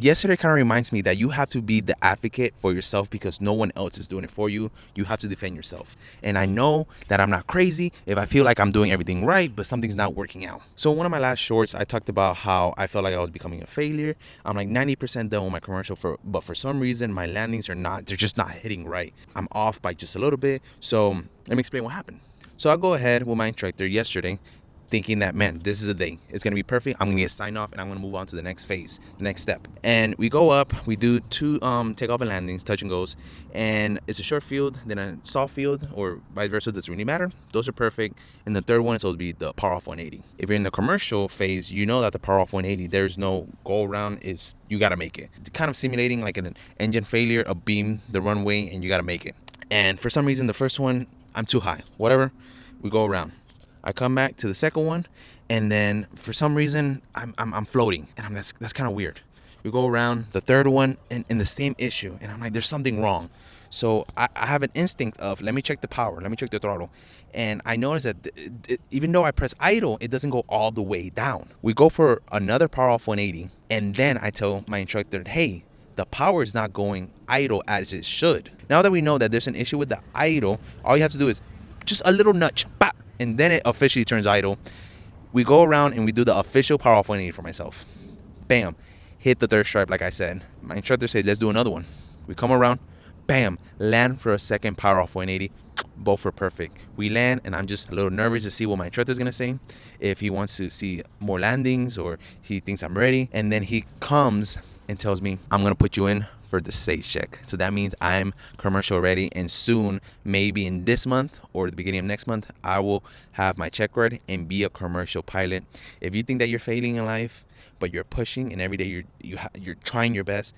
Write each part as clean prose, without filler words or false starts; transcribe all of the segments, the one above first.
yesterday kind of reminds me that you have to be the advocate for yourself because no one else is doing it for you. You have to defend yourself. And I know that I'm not crazy if I feel like I'm doing everything right, but something's not working out. So in one of my last shorts, I talked about how I felt like I was becoming a failure. I'm like 90% done with my commercial, but for some reason, my landings they're just not hitting right. I'm off by just a little bit. So let me explain what happened. So I go ahead with my instructor yesterday thinking that, man, this is the day. It's going to be perfect. I'm going to get signed off and I'm going to move on to the next phase, the next step. And we go up, we do two takeoff and landings, touch and goes. And it's a short field, then a soft field, or vice versa. Doesn't really matter. Those are perfect. And the third one is supposed to be the power off 180. If you're in the commercial phase, you know that the power off 180, there's no go around. You got to make it. It's kind of simulating like an engine failure, a beam, the runway, and you got to make it. And for some reason, the first one, I'm too high. Whatever, we go around. I come back to the second one, and then for some reason I'm floating, and that's kind of weird. We go around the third one, and the same issue, and I'm like, there's something wrong. So I have an instinct of, let me check the power, let me check the throttle, and I notice that even though I press idle, it doesn't go all the way down. We go for another power off 180, and then I tell my instructor, hey, the power is not going idle as it should. Now that we know that there's an issue with the idle, all you have to do is just a little nudge, bop, and then it officially turns idle. We go around and we do the official power off 180 for myself. Bam, hit the third stripe like I said. My instructor said, let's do another one. We come around, bam, land for a second power off 180. Both were perfect. We land, and I'm just a little nervous to see what my instructor's gonna say, if he wants to see more landings or he thinks I'm ready. And then he comes and tells me, I'm gonna put you in for the stage check. So that means I'm commercial ready, and soon, maybe in this month or the beginning of next month, I will have my check ready and be a commercial pilot. If you think that you're failing in life, but you're pushing and every day you're trying your best,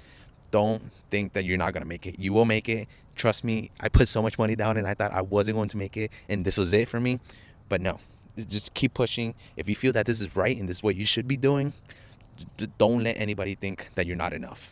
don't think that you're not gonna make it. You will make it. Trust me, I put so much money down and I thought I wasn't going to make it and this was it for me. But no, just keep pushing. If you feel that this is right and this is what you should be doing, don't let anybody think that you're not enough.